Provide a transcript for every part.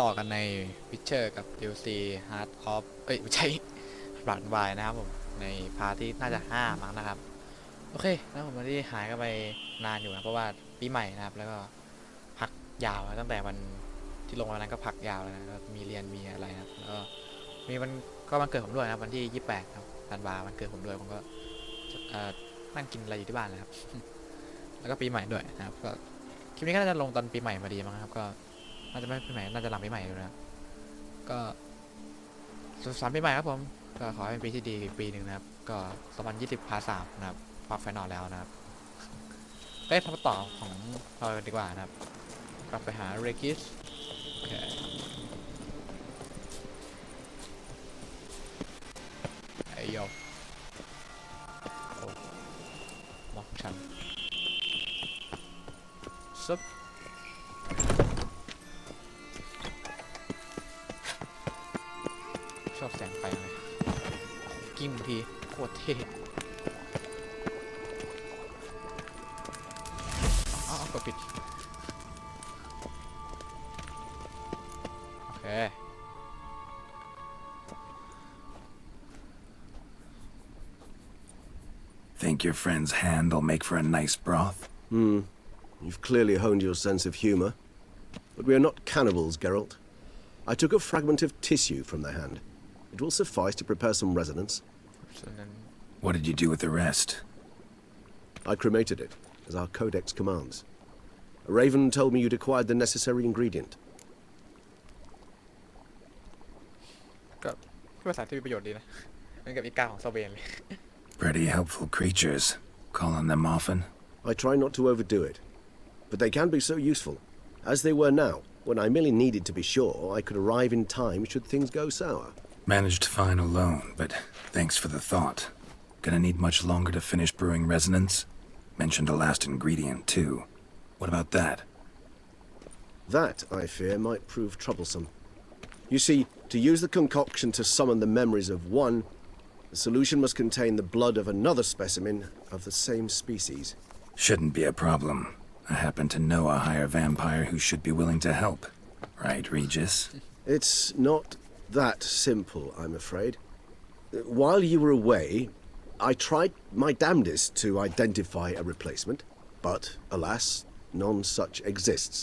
ต่อกันใน Witcher กับ DLC Hard of ไม่ใช่ Blood and Wine นะครับผมในพาร์ทที่น่าจะ5มั้งนะครับโอเคแล้วผมที่หายกันไปนานอยู่นะเพราะว่าปีใหม่นะครับแล้วก็พักยาวตั้งแต่วันที่ลงวันนั้นก็พักยาวแล้วนะก็มีเรียนมีอะไรนะครับแล้วก็มีวันเกิดผมด้วยนะครับวันที่28ครับธันวาวันเกิดผมด้วยผมก็นั่งกินอะไรอยู่ที่บ้านเลยครับ แล้วก็ปีใหม่ด้วยนะครับก็คลิปนี้ก็น่าจะลงตอนปีใหม่พอดีมั้งครับก็น่าจะไม่ปีใหม่น่าจะหลังปีใหม่เลยนะครับก็สุขสันต์ปีใหม่ครับผมก็ขอให้เป็นปีที่ดีอีกปีหนึ่งนะครับก็2020พาร์ท 3นะครับพาร์ทไฟนอลแล้วนะครับไปพาร์ทต่อของเราดีกว่านะครับกลับไปหาเรกิสโอเคไอโยโอ้มองฉันซุปชอบแสงไฟเลยกิ้งทีโคตรเท่อ๋อกดผิดโอเค Think your friend's hand will make for a nice broth? You've clearly honed your sense of humor. But we are not cannibals, Geralt. I took a fragment of tissue from their hand. It will suffice to prepare some resonance. What did you do with the rest? I cremated it, as our codex commands. A raven told me you'd acquired the necessary ingredient. ก็ภาษาที่มีประโยชน์ดีนะเหมือนกับอีกาของซาเวนเลย Pretty helpful creatures. Call on them often? I try not to overdo it. But they can be so useful. As they were now, when I merely needed to be sure I could arrive in time should things go sour. Managed fine alone, but thanks for the thought. Gonna need much longer to finish brewing resonance? Mentioned a last ingredient, too. What about that? That, I fear, might prove troublesome. You see, to use the concoction to summon the memories of one, the solution must contain the blood of another specimen of the same species. Shouldn't be a problem. I happen to know a higher vampire who should be willing to help. Right, Regis? It's not that simple, I'm afraid. While you were away, I tried my damnedest to identify a replacement, but, alas, none such exists.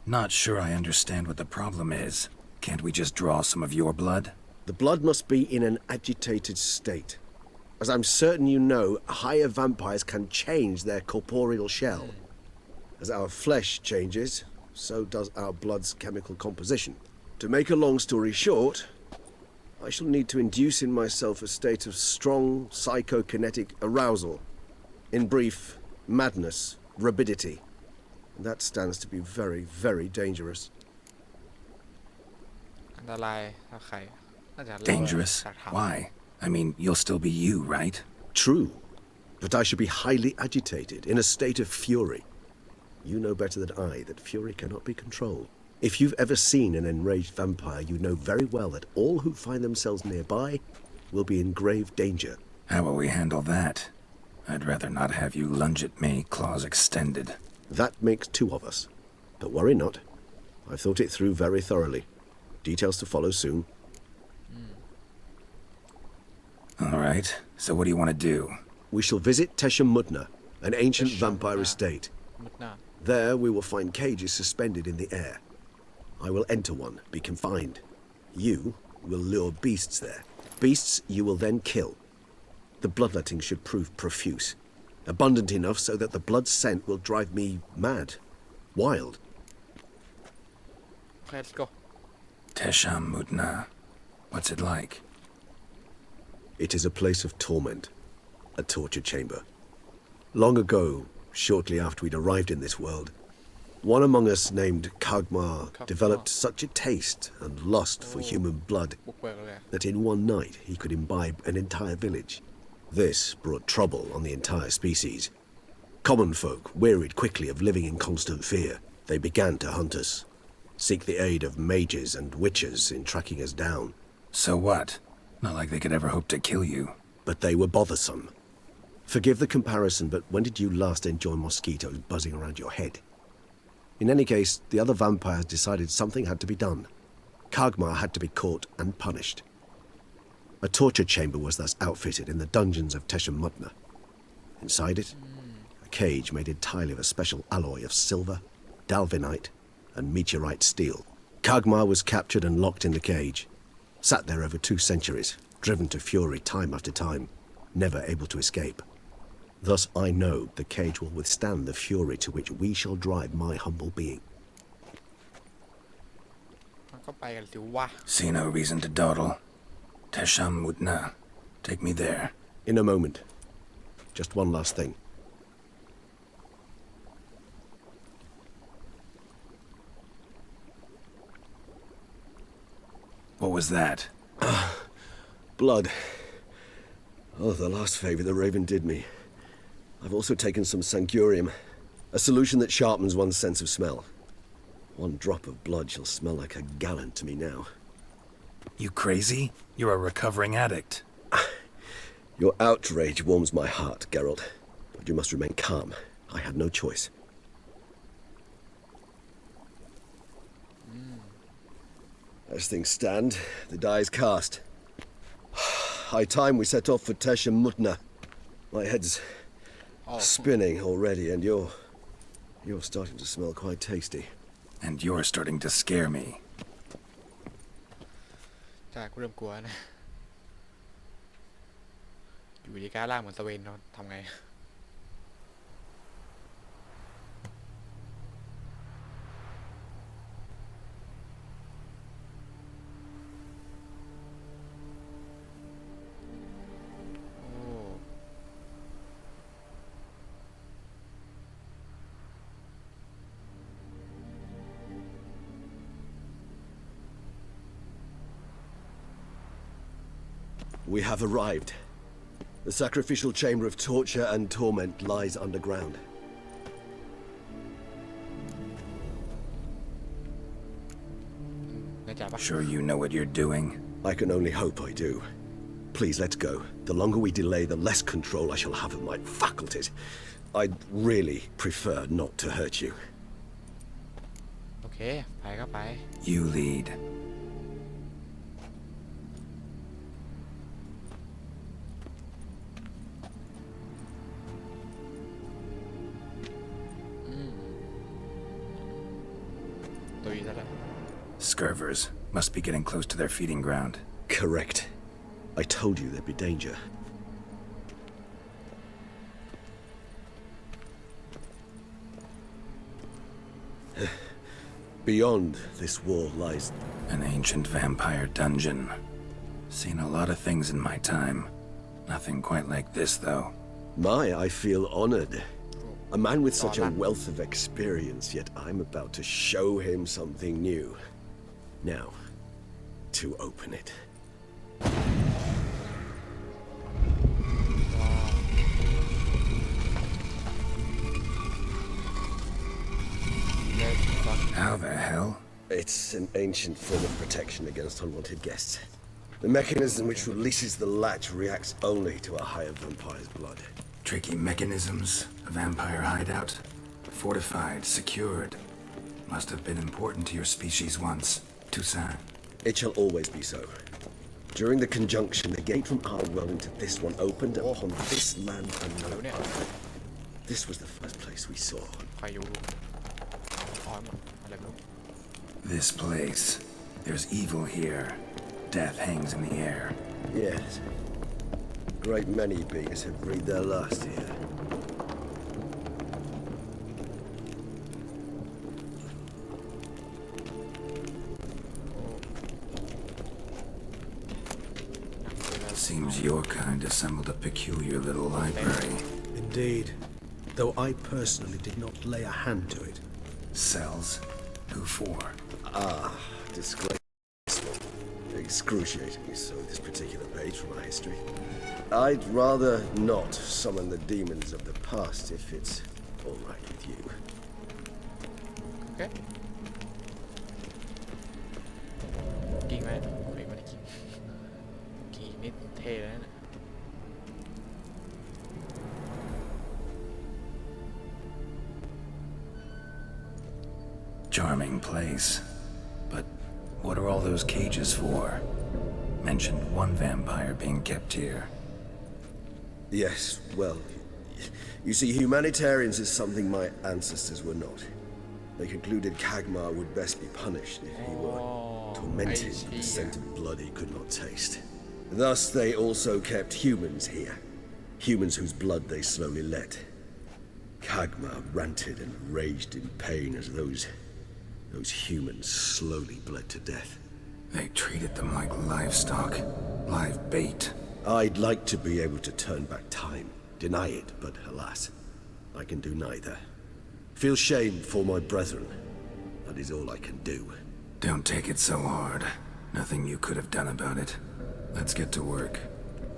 Not sure I understand what the problem is. Can't we just draw some of your blood? The blood must be in an agitated state. As I'm certain you know, higher vampires can change their corporeal shell. As our flesh changes, so does our blood's chemical composition. To make a long story short, I shall need to induce in myself a state of strong psychokinetic arousal. In brief, madness, rabidity. And that stands to be very, very dangerous. อันตรายถ้าใครน่าจะ Dangerous? Why? I mean, you'll still be you, right? True, but I should be highly agitated, in a state of fury. You know better than I that fury cannot be controlled. If you've ever seen an enraged vampire, you know very well that all who find themselves nearby will be in grave danger. How will we handle that? I'd rather not have you lunge at me, claws extended. That makes two of us. But worry not. I've thought it through very thoroughly. Details to follow soon. All right, so what do you want to do? We shall visit Tesha Mudna, an ancient vampire estate. มุดหน้า There we will find cages suspended in the air. I will enter one, be confined. You will lure beasts there. Beasts you will then kill. The bloodletting should prove profuse. Abundant enough so that the blood scent will drive me mad. Wild. โอเค let's go Tesham Mudna. What's it like? It is a place of torment. A torture chamber. Long ago, shortly after we'd arrived in this world, one among us named Kagmar developed such a taste and lust for human blood บุกเบิกเลย that in one night he could imbibe an entire village. This brought trouble on the entire species. Common folk wearied quickly of living in constant fear. They began to hunt us, seek the aid of mages and witches in tracking us down. So what? Not like they could ever hope to kill you. But they were bothersome. Forgive the comparison, but when did you last enjoy mosquitoes buzzing around your head? In any case, the other vampires decided something had to be done. Kagmar had to be caught and punished. A torture chamber was thus outfitted in the dungeons of Tesham-Mutna. Inside it, a cage made entirely of a special alloy of silver, dalvinite, and meteorite steel. Kagmar was captured and locked in the cage, sat there over 2 centuries, driven to fury time after time, never able to escape. Thus I know the cage will withstand the fury to which we shall drive my humble being. มันก็ไปกันสิวะ See no reason to dawdle. Tesham Mutna. Take me there. In a moment. Just one last thing. What was that? Blood. Oh, the last favor the Raven did me. I've also taken some Sancurium, a solution that sharpens one's sense of smell. 1 drop of blood shall smell like a gallon to me now. You crazy? You're a recovering addict. Your outrage warms my heart, Geralt, but you must remain calm. I had no choice. As things stand, the die is cast. High time we set off for Tesham-Mutna. My head's spinning already, and you're starting to smell quite tasty. And you're starting to scare me. จากกูเริ่มกลัวนะอยู่ดีกล้าล่างเหมือนสเวนเนาะทำไง We have arrived. The sacrificial chamber of torture and torment lies underground. Sure you know what you're doing? I can only hope I do. Please, let's go. The longer we delay, the less control I shall have of my faculties. I'd really prefer not to hurt you. โอเคไปก็ไป You lead. Scurvers must be getting close to their feeding ground. Correct. I told you there'd be danger. Beyond this wall lies An ancient vampire dungeon. Seen a lot of things in my time. Nothing quite like this, though. I feel honored. A man with such a wealth of experience, yet I'm about to show him something new. Now, to open it. How the hell? It's an ancient form of protection against unwanted guests. The mechanism which releases the latch reacts only to a higher vampire's blood. Tricky mechanisms, a vampire hideout. Fortified, secured. Must have been important to your species once. Toussaint. It shall always be so. During the conjunction, the gate from our world into this one opened upon this land unknown. This was the first place we saw. ใครอยู่อ๋ออะไรไม่รู้ This place. There's evil here. Death hangs in the air. Yes. Great many beings have breathed their last here. Seems your kind assembled a peculiar little library. Indeed. Though I personally did not lay a hand to it. Cells? Who for? Disgraceful. Excruciatingly so, this particular page from our history. I'd rather not summon the demons of the past if it's all right with you. Okay. กิ่งไหมไม่ได้กิ่งกิ่งนี่เท่แล้วนะ Charming place. But What are all those cages for? Mentioned one vampire being kept here. Yes, well, you see, humanitarians is something my ancestors were not. They concluded Kagmar would best be punished if he were tormented with the scent of blood he could not taste. Thus, they also kept humans here. Humans whose blood they slowly let. Kagmar ranted and raged in pain as those humans slowly bled to death. They treated them like livestock, live bait. I'd like to be able to turn back time, deny it, but alas, I can do neither. Feel shame for my brethren. That is all I can do. Don't take it so hard. Nothing you could have done about it. Let's get to work.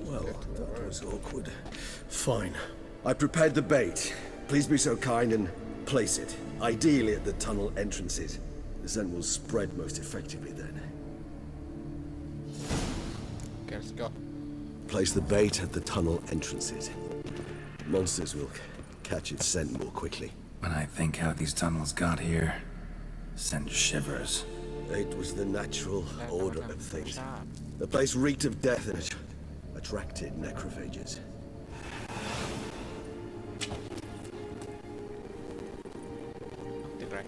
Well, that was awkward. Fine. I prepared the bait. Please be so kind and place it, ideally at the tunnel entrances. The scent will spread most effectively then. Okay, let's go. Place the bait at the tunnel entrances. Monsters will catch its scent more quickly. When I think how these tunnels got here, send shivers. It was the natural order of things. The place reeked of death and it attracted necrophages. Được rồi.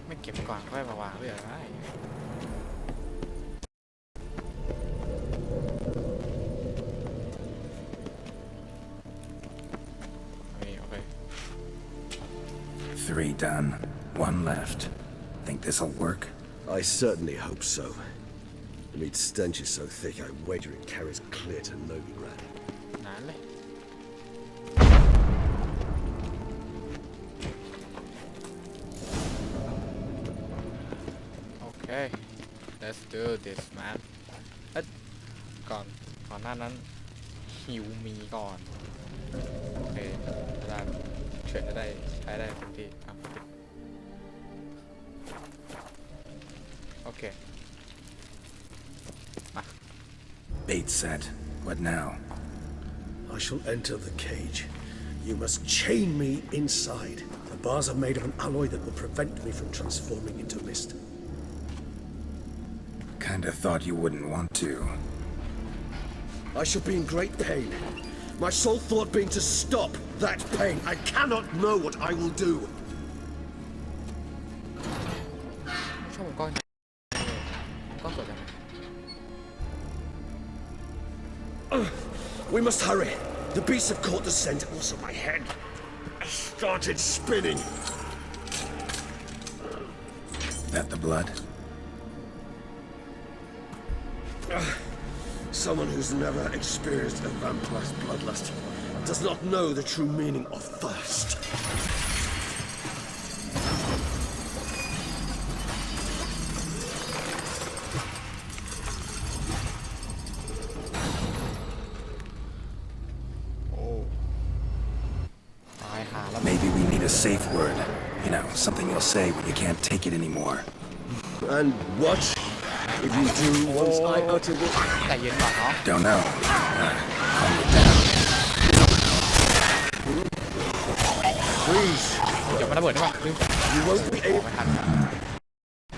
ไม่เก็บก่อนค่อยมาวางเรื่อยๆได้โอเค 3 done. 1 left. Think this'll work? I certainly hope so. The meat stench is so thick, I wager it carries clear to Novigrad. นานเลยโอเค let's do this man เอ๊ะก่อนหน้านั้นฮิวมีก่อนโอเคเวลาเฉื่อยจะได้ใช้ได้เต็มที่อ่ะปิดโอเค Bait set. What now? I shall enter the cage. You must chain me inside. The bars are made of an alloy that will prevent me from transforming into mist. Kinda thought you wouldn't want to. I shall be in great pain. My sole thought being to stop that pain. I cannot know what I will do. ชอบก้อนสดจัง We must hurry. The beasts have caught the scent. Also, my head started spinning. That the blood? Someone who's never experienced a vampire's bloodlust does not know the true meaning of thirst. Maybe we need a safe word. You know, something you'll say when you can't take it anymore. And what if you do once I utter it? ใจเย็นก่อนเนาะ Don't know. Calm it down. Please, เดี๋ยวมันระเบิดได้ป่ะลืม you won't be able. ไม่ทัน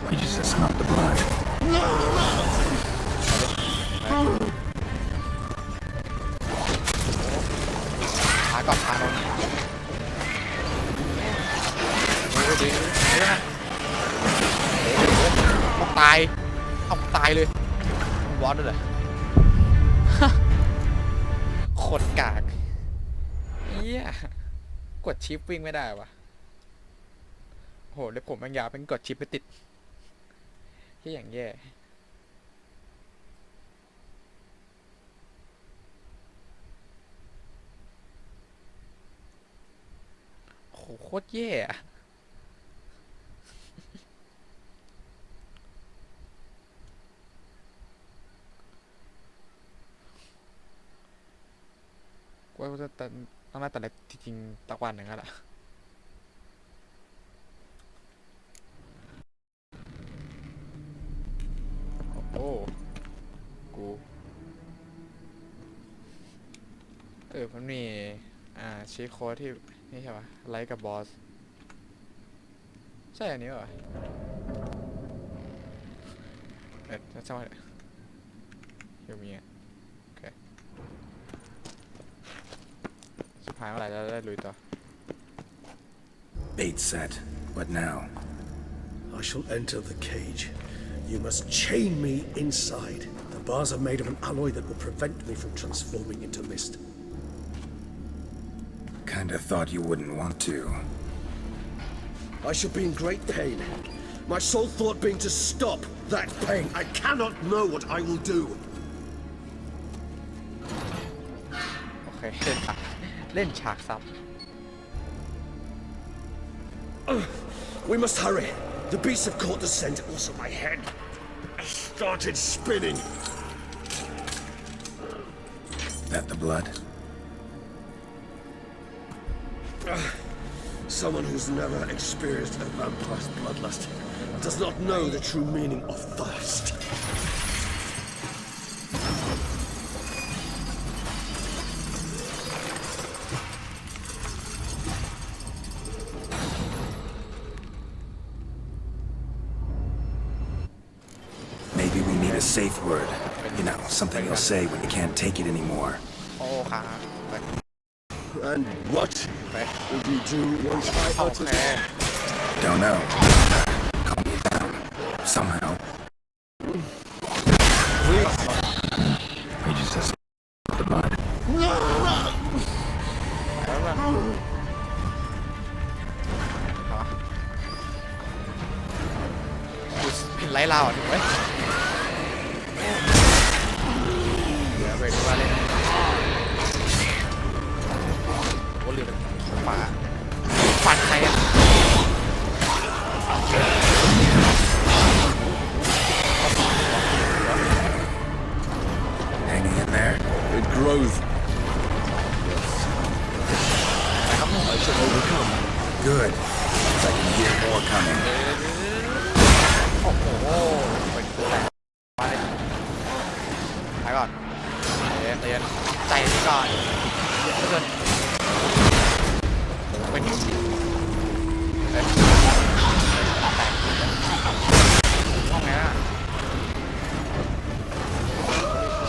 We just smelled the blood. ขาก่อนขาลงดูดินะต้องตายเลยบอสด้วยเหรอโคตรกากเหี้ยกดชิปวิ่งไม่ได้วะโหเล็บผมบางอย่างเป็นกดชิปไม่ติดที่อย่างแย่โหโคตรแย่อะว่าจะต้องน่าแต่เล็บจริงๆตะวันหนึ่งแล้วล่ะโอ้ กูมันมีชีทโค้ดที่นี่ใช่ปะไลค์กับบอสใช่อันนี้เหรอใช่ไหมยูมีอ่ะโอเคสุดท้ายเมื่อไหร่จะได้ลุยต่อ Bait set. What now? I shall enter the cage. You must chain me inside. The bars are made of an alloy that will prevent me from transforming into mist. Kinda thought you wouldn't want to. I shall be in great pain. My sole thought being to stop that pain. I cannot know what I will do. โอเคเล่นฉากซับ We must hurry. The beasts have caught the scent. Also, my head started spinning. That the blood? Someone who's never experienced a vampire's bloodlust does not know the true meaning of thirst. Maybe we need a safe word. You know, something you'll say when you can't take it anymore. โอ้ค่ะไป And what will you do once I โอ utter เค Don't know. Calm me down. Somehow. We just have the blood. เป็นไรเราถูกไหมเดี๋ยวไปดูว่าเล่นโอ้เรือเป็นฟ้าฟันใครอ่ะ Hanging in there? It grows. I shall overcome. Good. I can hear more coming. โอ้โหเป็นตัวแหลกมาเลยไปก่อนเย็นใจนี่ก่อนเย็นเกินเป็นห้องไงน่ะ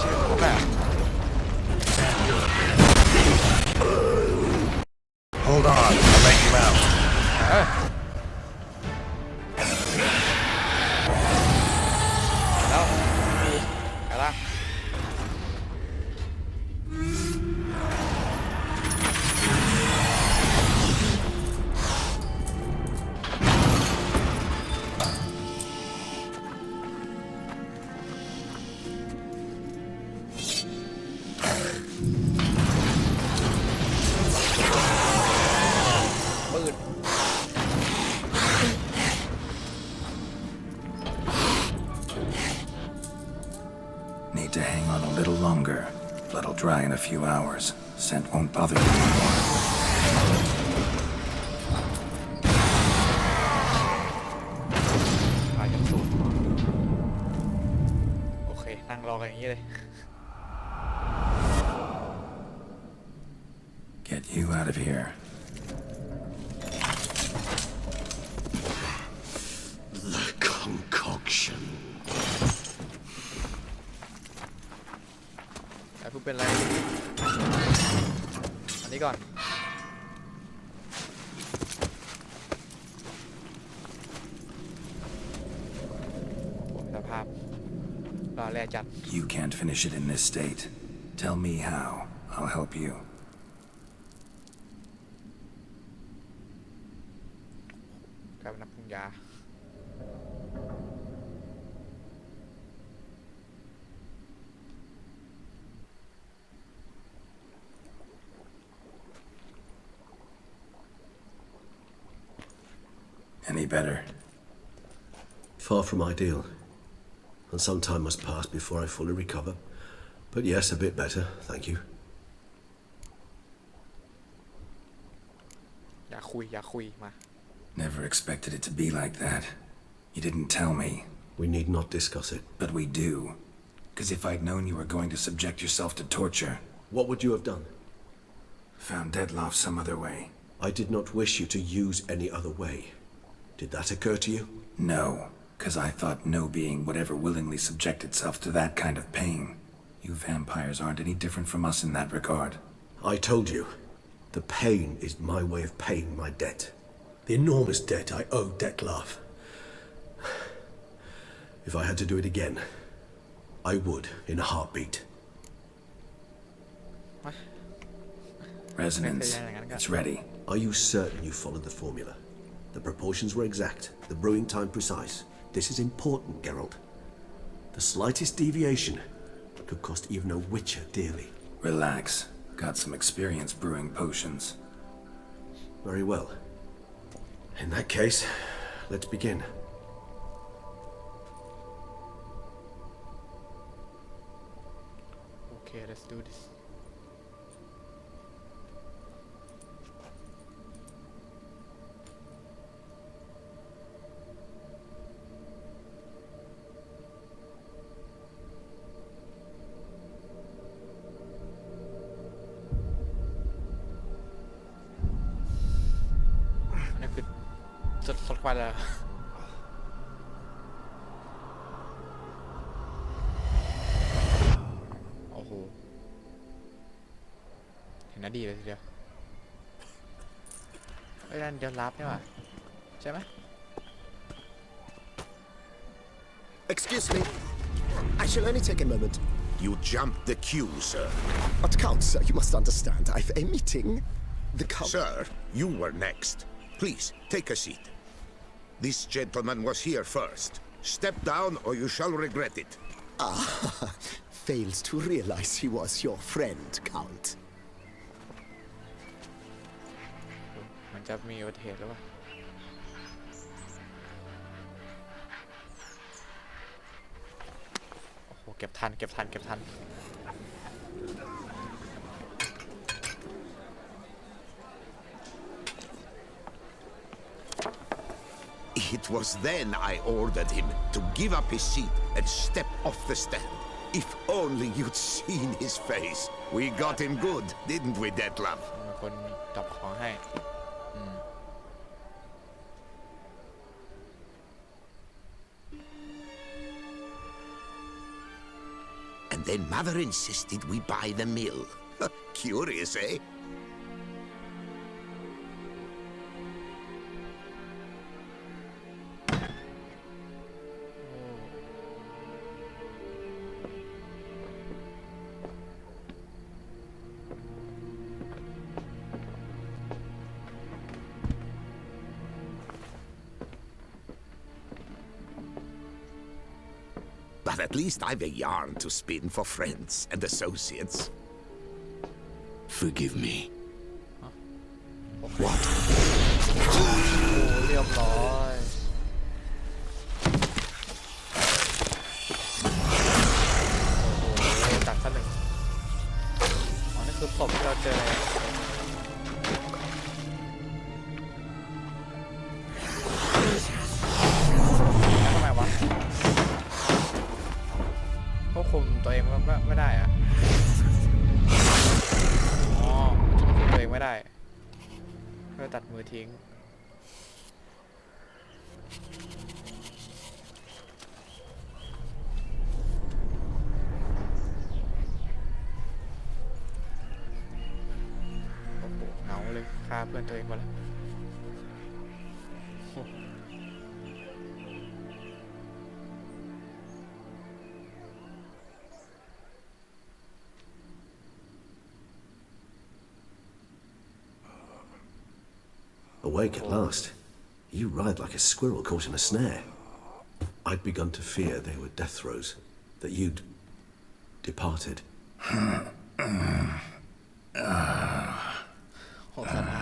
ชื่อผมแบบ Hold on. I'll let you out. แล้วไปละปืน Need to hang on a little longer. Blood'll dry in a few hours. Scent won't bother you anymore. พายังสูงโอเคนั่งรอกันอย่างนี้เลย Get you out of here. The concoction. แต่ผู้เป็นไรอันนี้ก่อนโอ้สภาพรอแรกจัด You can't finish it in this state. Tell me how. I'll help you. กลายเป็นนักปรุงยา Any better? Far from ideal. And some time must pass before I fully recover. But yes, a bit better, thank you. อย่าคุยมา Never expected it to be like that. You didn't tell me, We need not discuss it. but we do. Because if I'd known you were going to subject yourself to torture, What would you have done? found Dettlaff some other way. I did not wish you to use any other way. Did that occur to you? No, because I thought no being would ever willingly subject itself to that kind of pain. You vampires aren't any different from us in that regard. I told you, the pain is my way of paying my debt. The enormous debt I owe Dettlaff. If I had to do it again, I would in a heartbeat. Resonance, it's ready. Are you certain you followed the formula? The proportions were exact, the brewing time precise. This is important, Geralt. The slightest deviation could cost even a witcher dearly. Relax. Got some experience brewing potions. Very well. In that case, let's begin. Okay, let's do this. Iniคือสดควันแล้วโอ้โหเห็นน่าดีเลยทีเดียวเอ้ยนั่นเดี๋ยวรับใช่ป่ะใช่ไหม Excuse me. I shall only take a moment. You jumped the queue, sir. But Count, sir, you must understand. I've a meeting. The Count... Sir, you were next. Please, take a seat. This gentleman was here first. Step down or you shall regret it. Ah, fails to realize he was your friend, Count. มันจะมีอุบัติเหตุหรือเปล่าโอ้โหเก็บทัน It was then I ordered him to give up his seat and step off the stand. If only you'd seen his face. We got him good, didn't we, Dettlaff? มีคนดรอปของให้ And then Mother insisted we buy the mill. Curious, eh? But at least I've a yarn to spin for friends and associates. Forgive me. What? โอ้เรียบร้อยโอ้โหตัดซะหนึ่งอ๋อนี่คือศพที่เราเจอแล้วทำไมวะควบคุมตัวเองไม่ได้อะอ๋อควบคุมตัวเองไม่ได้เพื่อตัดมือทิ้งโอ้โหเหงาเลยฆ่าเพื่อนตัวเองไปแล้ว Awake at last. You ride like a squirrel caught in a snare. I'd begun to fear they were death throes, that you'd departed.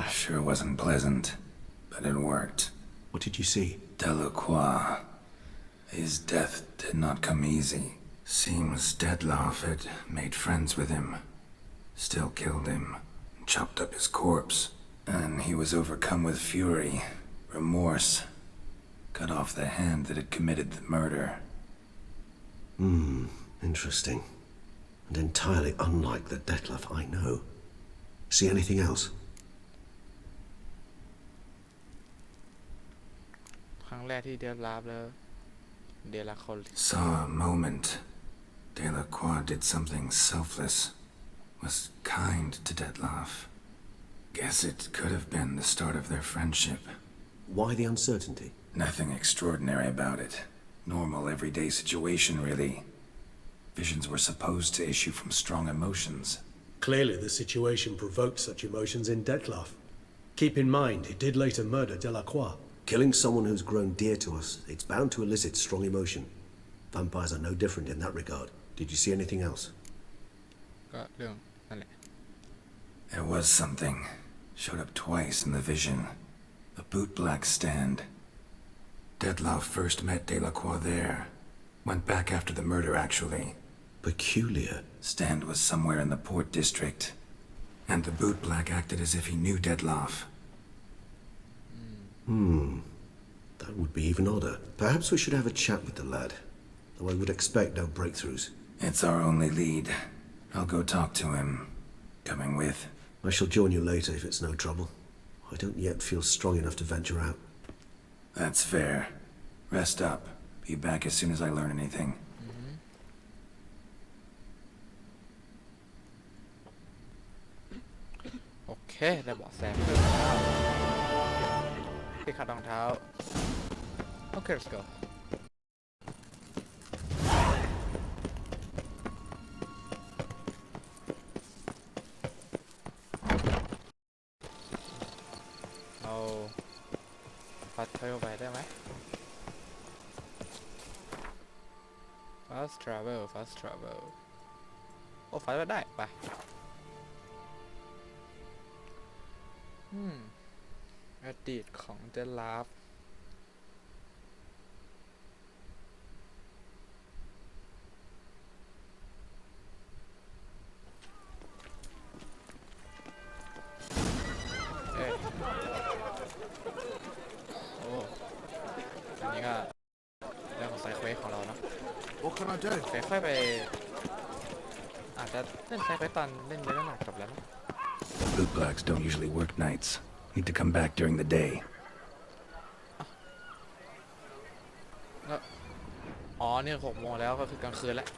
Sure wasn't pleasant, but it worked. What did you see? Delacroix. His death did not come easy. Seems Dettlaff had made friends with him. Still killed him, chopped up his corpse. And he was overcome with fury, remorse. Cut off the hand that had committed the murder. Interesting. And entirely unlike the Dettlaff I know. See anything else? ครั้งแรกที่เดลลาฟแล้วเดลาคอล Saw a moment. Delacroix did something selfless. Was kind to Dettlaff. Guess it could have been the start of their friendship. Why the uncertainty? Nothing extraordinary about it. Normal, everyday situation, really. Visions were supposed to issue from strong emotions. Clearly, the situation provoked such emotions in Dettlaff. Keep in mind, he did later murder Delacroix. Killing someone who's grown dear to us, it's bound to elicit strong emotion. Vampires are no different in that regard. Did you see anything else? ก็เรื่องนั่นแหละ There was something. Showed up twice in the vision. A bootblack stand. Dettlaff first met Delacroix there. Went back after the murder, actually. Peculiar. Stand was somewhere in the port district. And the bootblack acted as if he knew Dettlaff. That would be even odder. Perhaps we should have a chat with the lad. Though I would expect no breakthroughs. It's our only lead. I'll go talk to him. Coming with? I shall join you later if it's no trouble. I don't yet feel strong enough to venture out. That's fair. Rest up. Be back as soon as I learn anything. โอเคได้เบาะแสเพิ่มแล้วที่ขัดรองเท้าโอเค let's go เอาฟัดเทลไปได้ไหม fast travel โอ้ฟัดไปได้ไปอดีตของเดลลาฟโอ้อันนี้ก็เรื่องของไซเควสของเราเนาะ What can I do? ค่อยๆไปอาจจะเล่นไซเควสตอนเล่นเยอะน้ำหนักจบแล้วมั้ง Bootblacks don't usually work nights. Need to come back during the day. อ๋อเนี่ย6 โมงแล้วก็คือกลางคืนแล้ว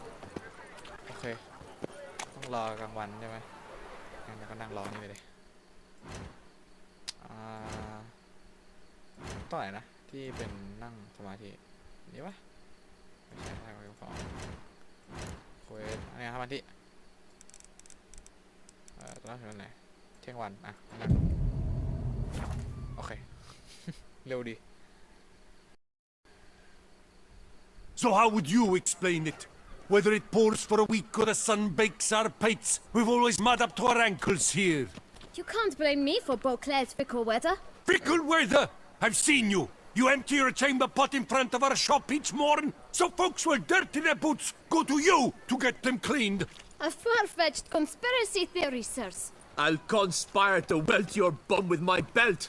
โอเคต้องรอกลางวันใช่ไหมงั้นเราก็นั่งรอนี่ไปเลยต่อไหนนะที่เป็นนั่งสมาธินี่ปะไม่ใช่ใช่ของฟองโค้ดอะไรสมาธิตอนนั้นถึงไหนเที่ยงวันอ่ะนั่งโอเค เร็วดี So how would you explain it? Whether it pours for a week or the sun bakes our pates, we've always mud up to our ankles here. You can't blame me for Beauclair's fickle weather. Fickle weather! I've seen you. You empty your chamber pot in front of our shop each morn, so folks will dirty their boots, go to you to get them cleaned. A far-fetched conspiracy theory, sirs. I'll conspire to welt your bum with my belt.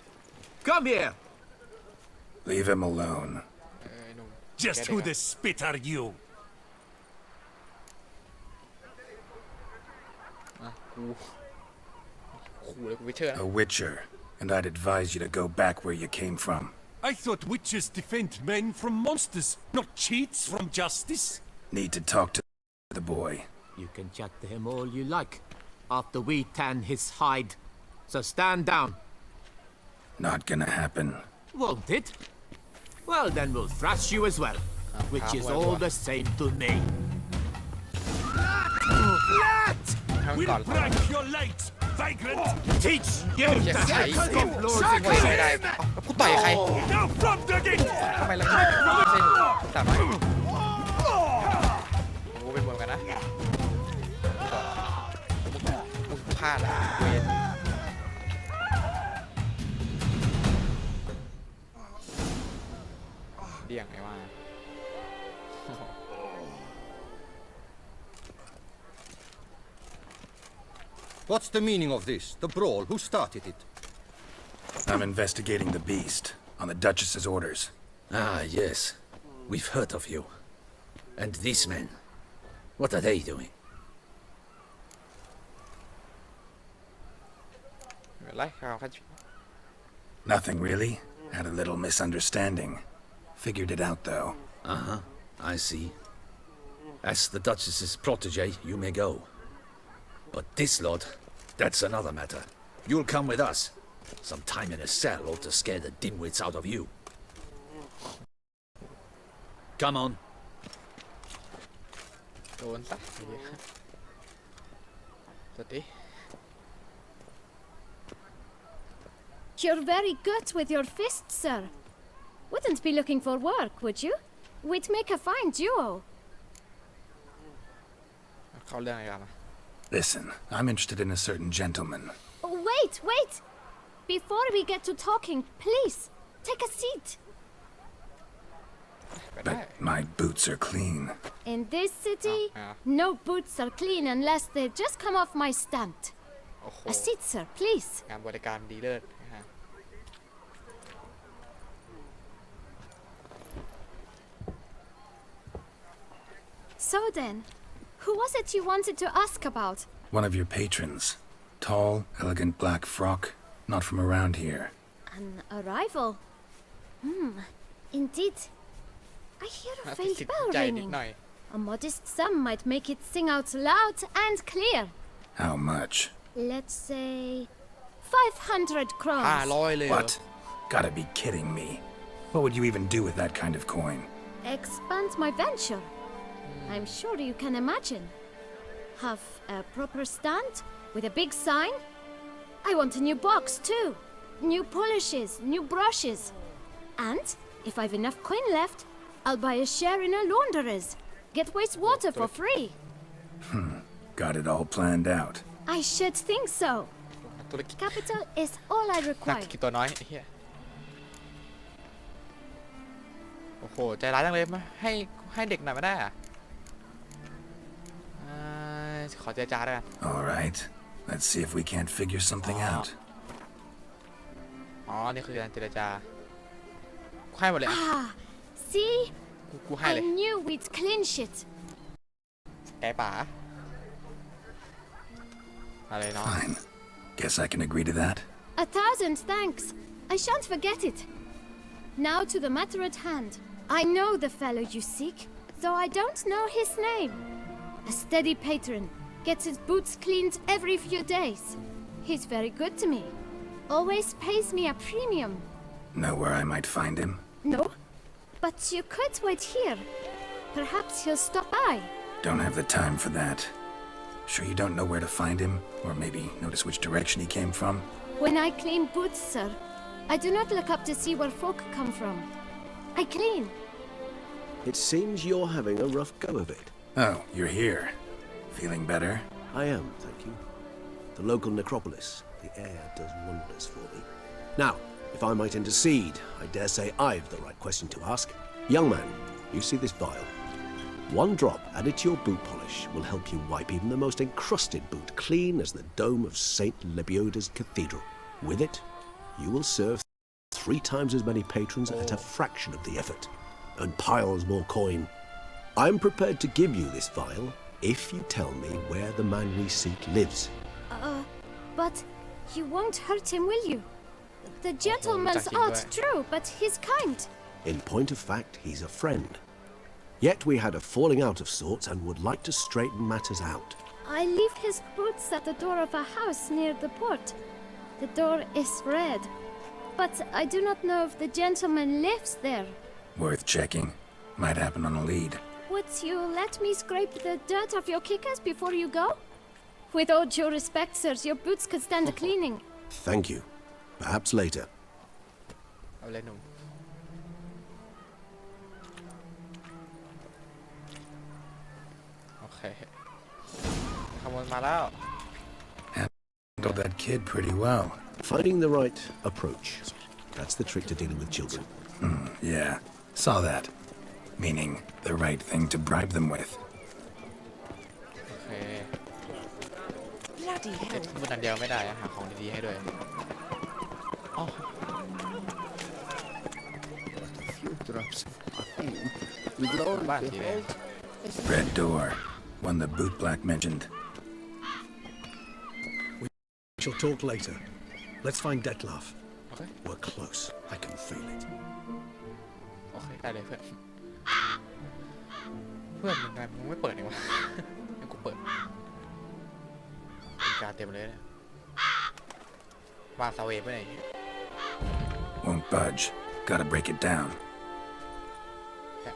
Come here. Leave him alone. Just who the spit are you? A witcher, and I'd advise you to go back where you came from. I thought witches defend men from monsters, not cheats from justice. Need to talk to the boy. You can chat to him all you like, after we tan his hide. So stand down. Not gonna happen. Won't it? Well, then we'll thrash you as well, which is all the same to me. We'll break your legs, vagrant! Teach you to hate scofflaws ไม่ได้กูต่อยใคร Now from the gate! ทำไมเราไม่เป็นเส้นสามารถโอ้เป็นเหมือนกันนะมึงพลาดอ่ะเวรเดี่ยงไงวะ What's the meaning of this? The brawl? Who started it? I'm investigating the beast, on the Duchess's orders. Ah, yes. We've heard of you. And these men. What are they doing? อะไรเขาแค่ Nothing really. Had a little misunderstanding. Figured it out though. Uh-huh, I see. As the Duchess's protege, you may go. But this lot, that's another matter. You'll come with us. Some time in a cell ought to scare the dimwits out of you. Come on. โดนซะสวัสดี You're very good with your fists, sir. Wouldn't be looking for work, would you? We'd make a fine duo. เข้าเรื่องอะไรกันนะ Listen, I'm interested in a certain gentleman. Oh, wait, wait! Before we get to talking, please, take a seat. ไปได้ But my boots are clean. In this city, no boots are clean unless they just come off my stamp. โอ้โห A seat, sir, please. งานบริการดีเลิศนะฮะ So then, who was it you wanted to ask about? One of your patrons. Tall, elegant black frock. Not from around here. An arrival? Indeed. I hear a ติด faint สิน bell ใจนิด ringing. หน่อย A modest sum might make it sing out loud and clear. How much? Let's say 500 crowns. 500เลยเหรอ What? Gotta be kidding me. What would you even do with that kind of coin? Expand my venture. I'm sure you can imagine. Have a proper stand with a big sign. I want a new box too. New polishes, new brushes. And if I've enough coin left, I'll buy a share in a launderer's. Get wastewater for free. Got it all planned out. I should think so. ธุรกิจ Capital is all I นัก require. ธุรกิจตัวน้อยไอ้เฮียโอ้โหใจร้ายจังเลยมาให้เด็กหน่อยไม่ได้อะขอเจรจาด้วยกัน All right. Let's see if we can't figure something out. อ๋อนี่คือการเจรจาให้หมดเลยอะ Ah, see? กูให้ I เลย knew we'd clinch it. แกป๋าอะไรเนาะ Fine. Guess I can agree to that. 1,000 thanks. I shan't forget it. Now to the matter at hand. I know the fellow you seek, though I don't know his name. A steady patron, gets his boots cleaned every few days. He's very good to me. Always pays me a premium. Know where I might find him? No, but you could wait here. Perhaps he'll stop by. Don't have the time for that. Sure you don't know where to find him? Or maybe notice which direction he came from? When I clean boots, sir, I do not look up to see where folk come from. I clean. It seems you're having a rough go of it. Oh, you're here. Feeling better? I am, thank you. The local necropolis. The air does wonders for me. Now, if I might intercede, I dare say I've the right question to ask. Young man, you see this vial? One drop added to your boot polish will help you wipe even the most encrusted boot clean as the dome of St. Lebioda's Cathedral. With it, you will serve 3 times as many patrons at a fraction of the effort, and piles more coin. I'm prepared to give you this vial if you tell me where the man we seek lives. But you won't hurt him, will you? The gentleman's odd, true, but he's kind. In point of fact, he's a friend. Yet we had a falling out of sorts and would like to straighten matters out. I leave his boots at the door of a house near the port. The door is red, but I do not know if the gentleman lives there. Worth checking. Might happen on a lead. Would you let me scrape the dirt off your kickers before you go? With all due respect, sirs, your boots could stand a cleaning. Thank you. Perhaps later. เอาเลยหนุ่มโอเคขโมยมาแล้ว Handled that kid pretty well. Finding the right approach. That's the trick to dealing with children. Yeah, saw that. Meaning the right thing to bribe them with. โอเคเด็ดพูดอันเดียวไม่ได้อะหาของดีๆให้ด้วยอ๋อ Few drops of pain will grow บ้านสีแดง Red door. One the bootblack mentioned. We shall talk later. Let's find Dettlaff. โอเค We're close. I can feel it. โอเคได้เลยเพื่อนเพื่อนยังไงมึงไม่เปิดเองวะ ให้กูเปิดนาฬิกาเต็มเลยเนี่ยวางเสาเวฟไปไหน Won't budge. Gotta break it down.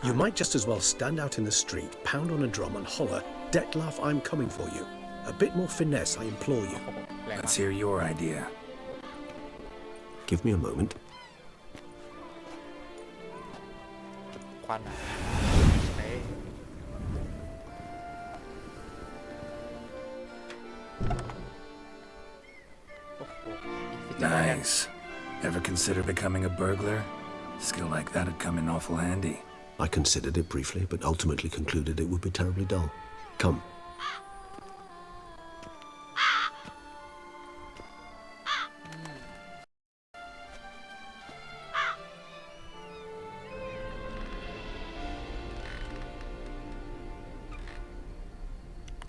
You might just as well stand out in the street, pound on a drum and holler, Dettlaff, I'm coming for you. A bit more finesse, I implore you. แรงมา Let's ก hear your idea. Give me a moment. ควันอะเฮ้ยโอ้โหอีกสิบเจ็ด Nice. Ever consider becoming a burglar? Skill like that'd come in awful handy. I considered it briefly, but ultimately concluded it would be terribly dull. Come.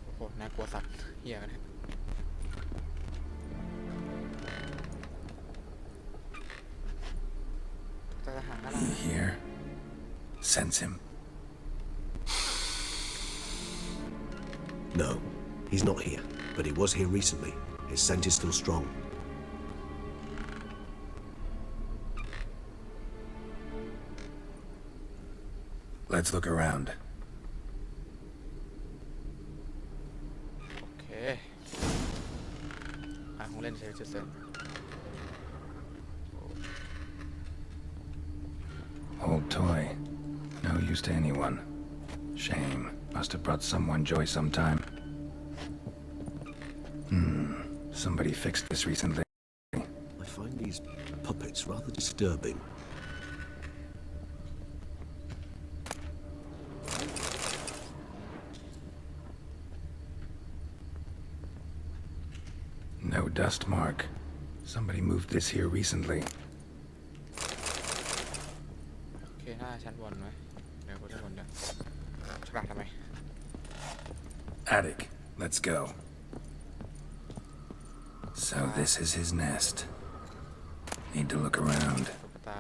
โอ้โหน่ากลัวสัตว์เหี้ยกันเนี่ยจะหาอะไร He here. Sense him. No, he's not here, but he was here recently. His scent is still strong. Let's look around. โอเคหาของเล่นใช้จุดเสริม Old toy. No use to anyone. Shame. Must have brought someone joy sometime. Somebody fixed this recently. I find these puppets rather disturbing. No dust mark. Somebody moved this here recently. โอเคหน้าชั้นบนไหมเดี๋ยวกูชั้นบนเดี๋ยวฉลาดทำไม Attic. Let's go. So this is his nest. Need to look around. ตุ๊กตา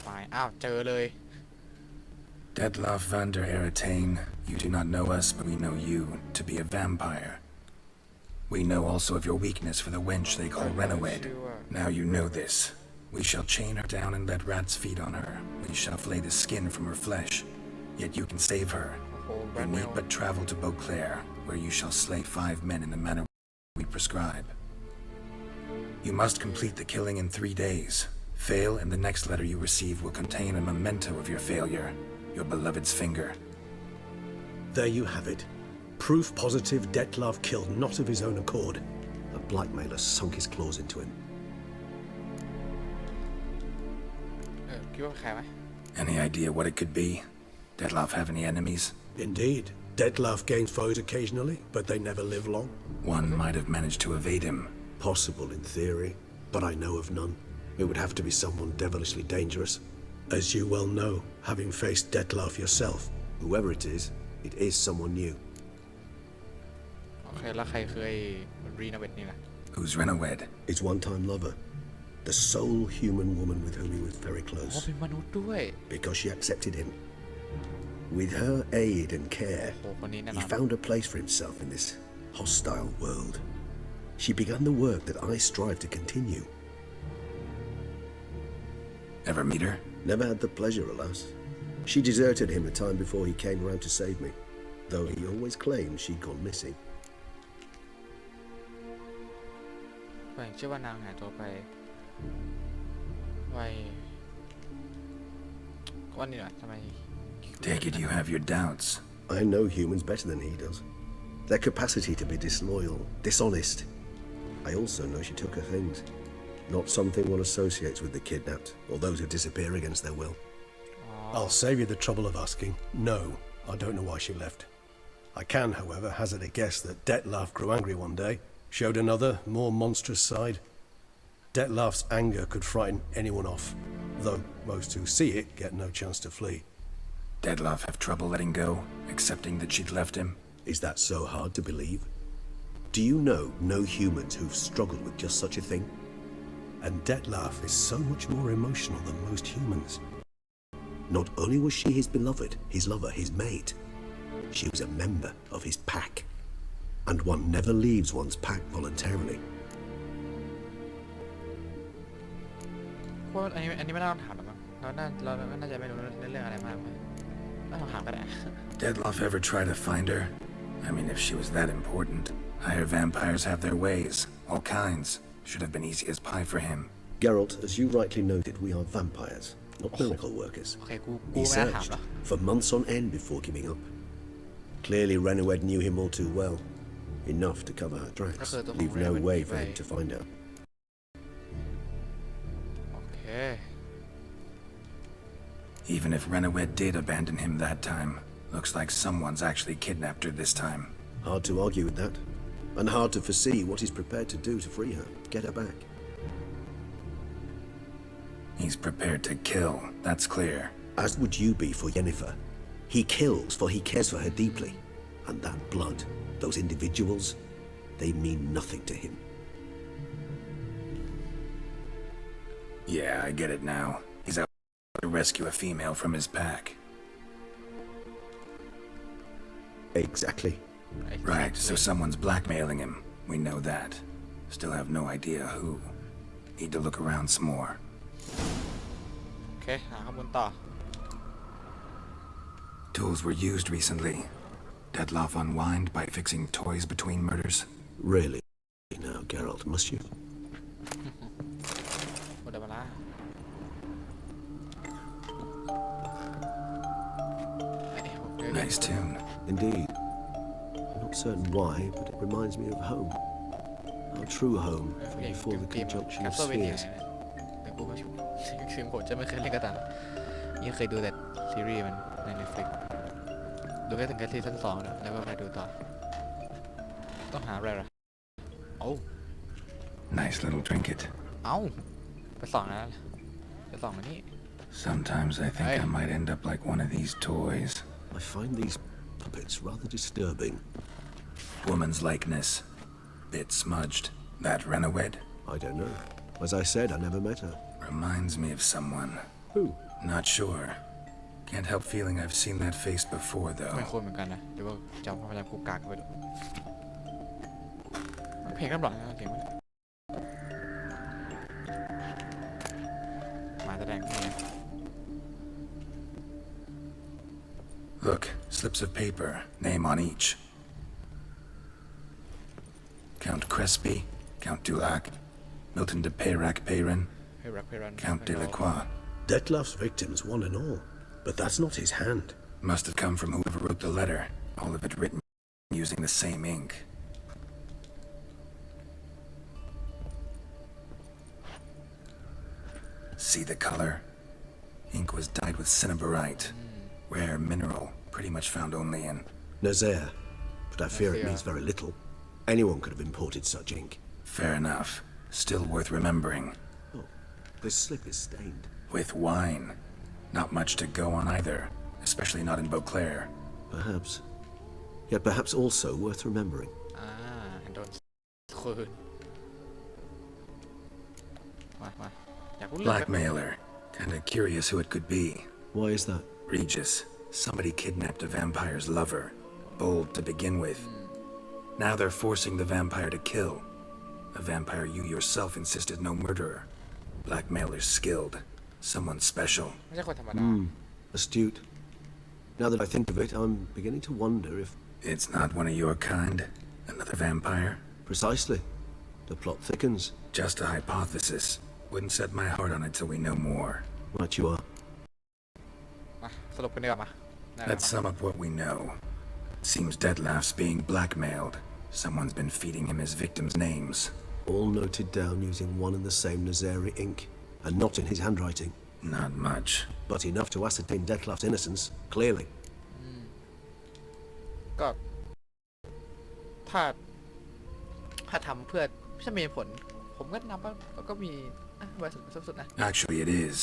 ไม้อ้าวเจอเลย Dettlaff van der Eretane, you do not know us, but we know you to be a vampire. We know also of your weakness for the wench they call Renowed. Now you know this. We shall chain her down and let rats feed on her. We shall flay the skin from her flesh. Yet you can save her. โอ้โห You need but travel to Beauclair, where you shall slay 5 men in the manner we prescribe. You must complete the killing in 3 days. Fail, and the next letter you receive will contain a memento of your failure, your beloved's finger. There you have it. Proof positive Dettlaff killed not of his own accord. A blackmailer sunk his claws into him. คิดว่าใครไหม Any idea what it could be? Dettlaff have any enemies? Indeed, Dettlaff gains foes occasionally, but they never live long. One might have managed to evade him. Possible in theory, but I know of none. It would have to be someone devilishly dangerous. As you well know, having faced Dettlaff yourself, whoever it is someone new. โอเคแล้วใครเคยรีโนเวทนี่ล่ะ Who's Renowed? His one-time lover. The sole human woman with whom he was very อ๋อ close. เป็นมนุษย์ด้วย Because she accepted him. With her aid and care, โอ้คนนี้แน่น he อน found a place for himself in this hostile world. She began the work that I strive to continue. Ever meet her? Never had the pleasure, alas. She deserted him a time before he came round to save me, though he always claimed she'd gone missing. แหว่งเชื่อว่านางหายตัวไปไววันนี้หน่อยทำไม Take it you have your doubts. I know humans better than he does. Their capacity to be disloyal, dishonest. I also know she took her things. Not something one associates with the kidnapped, or those who disappear against their will. I'll save you the trouble of asking. No, I don't know why she left. I can, however, hazard a guess that Dettlaff grew angry one day, showed another, more monstrous side. Dettlaff's anger could frighten anyone off, though most who see it get no chance to flee. Dettlaff have trouble letting go, accepting that she'd left him? Is that so hard to believe? Do you know no humans who've struggled with just such a thing? And Dettlaff is so much more emotional than most humans. Not only was she his beloved, his lover, his mate, she was a member of his pack. And one never leaves one's pack voluntarily. ว่าอันนี้ไม่ต้องถามหรอกมั้งเราน่าจะไม่รู้เรื่องอะไรมากไม่ต้องถามก็ได้ Dettlaff ever try to find her? I mean, if she was that important. Higher vampires have their ways, all kinds. Should have been easy as pie for him. Geralt, as you rightly noted, we are vampires, not miracle workers. โอเคกู He ไม่น่าถามหรอก searched for months on end before giving up. Clearly, Renowed knew him all too well. Enough to cover her tracks, leave no way for him to find her. โอเค Even if Renowed did abandon him that time, looks like someone's actually kidnapped her this time. Hard to argue with that. And hard to foresee what he's prepared to do to free her, get her back. He's prepared to kill, that's clear. As would you be for Yennefer. He kills for he cares for her deeply. And that blood, those individuals, they mean nothing to him. Yeah, I get it now. He's out to rescue a female from his pack. Exactly. Right, so someone's blackmailing him. We know that. Still have no idea who. Need to look around some more. โอเคหาข้อมูลต่อ Tools were used recently. Dettlaff unwind by fixing toys between murders. Really? Now, Geralt, must you? หมดเวลา Nice tune. Indeed. I'm not certain why, but it reminds me of home. Our true home, before the conjunction of spheres. แต่กูไม่คือผมจะไม่เคยเล่นกระต่ายนี่เคยดูแต่ซีรีส์มันใน Netflix ดูแค่ถึงแค่ซีซั่น2แล้วก็ไปดูต่อต้องหาอะไรล่ะเอ้า Nice little trinket. เอ้าไปส่องนะไปส่องมานี่ Sometimes I think I might end up like one of these toys. I find these puppets rather disturbing. Woman's likeness. Bit smudged. That Renowed? I don't know. As I said, I never met her. Reminds me of someone. Who? Not sure. Can't help feeling I've seen that face before, ไม่ though. ควรเหมือนกันนะหรือว่าจำความจำกูกากไปดูเพลงกำลังนะเก่งมากมาแสดงนี่ Look, slips of paper, name on each. Count Crespi, Count Dulac, Milton de Peyrac-Peyran, Count Delacroix. Dettlaff's victims, one and all. But that's not his hand. Must have come from whoever wrote the letter, all of it written using the same ink. See the color? Ink was dyed with cinnabarite, rare mineral, pretty much found only in... Nazaire. But I fear it means very little. Anyone could have imported such ink. Fair enough. Still worth remembering. Oh, this slip is stained. With wine. Not much to go on either, especially not in Beauclair. Perhaps. Yet perhaps also worth remembering. โดนคืนมาอยากรู้เรื่อง Blackmailer. Kinda curious who it could be. Why is that? Regis. Somebody kidnapped a vampire's lover. Bold to begin with. Now they're forcing the vampire to kill. A vampire you yourself insisted no murderer. Blackmailer's skilled. Someone special. ไม่ใช่คนธรรมดา Astute. Now that I think of it, I'm beginning to wonder if... It's not one of your kind? Another vampire? Precisely. The plot thickens. Just a hypothesis. Wouldn't set my heart on it till we know more. Right you are. มาสรุปกันดีกว่ามา Let's sum up what we know. Seems Dettlaff's being blackmailed. Someone's been feeding him his victims' names. All noted down using one and the same Nazari ink, and not in his handwriting. Not much. But enough to ascertain Dettlaff's innocence, clearly. ก็ถ้าทำเพื่อจะมีผลผมก็นับว่าก็มีไว้สุดๆนะ Actually, it is.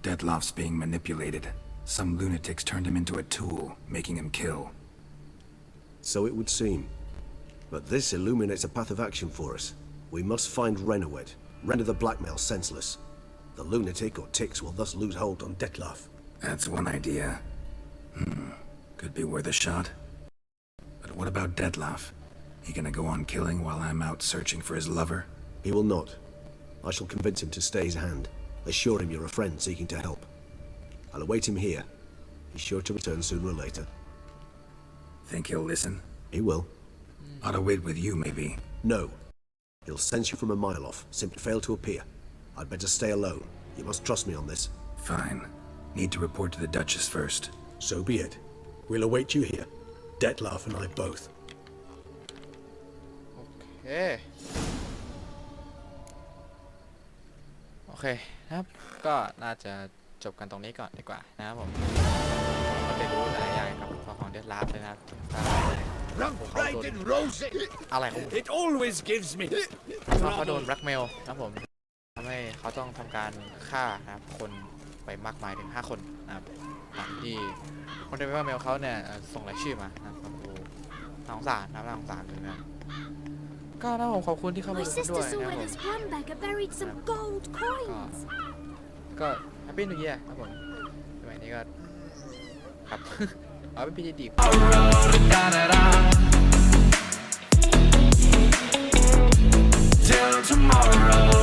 Dettlaff's being manipulated. Some lunatics turned him into a tool, making him kill. So it would seem. But this illuminates a path of action for us. We must find Renowed, render the blackmail senseless. The lunatic or ticks will thus lose hold on Dettlaff. That's one idea. Could be worth a shot. But what about Dettlaff? He gonna go on killing while I'm out searching for his lover? He will not. I shall convince him to stay his hand. Assure him you're a friend seeking to help. I'll await him here. He's sure to return sooner or later. Think he'll listen? He will. Ought to wait with you, maybe. No. He'll sense you from a mile off. Simply fail to appear. I'd better stay alone. You must trust me on this. Fine. Need to report to the Duchess first. So be it. We'll await you here. Dettlaff and I both. โอเคโอเคนะครับก็น่าจะจบกันตรงนี้ก่อนดีกว่านะครับผมก็ได้รู้หลายอย่างกับตัวของเดดลาฟเลยนะครับอะไรของ It always gives me. เขาโดนแบล็กเมลนะครับผมทำให้เขาต้องทำการฆ่านะครับคนไปมากมายถึง5 คนนะครับหลังที่คนที่ไปแบล็กเมลเขาเนี่ยส่งรายชื่อมานะครับโอ้น่าสงสารนะครับน่าสงสารเลยนะก็นะผมขอบคุณที่เข้ามา My ดูกัน sister ด้วย saw นะค where รับ this plumbacker buried some gold coins. ก็แฮปปี้นิวเยียร์ครับผมสมัยนี้ก็ครับ เอาเป็นปีดี Till tomorrow.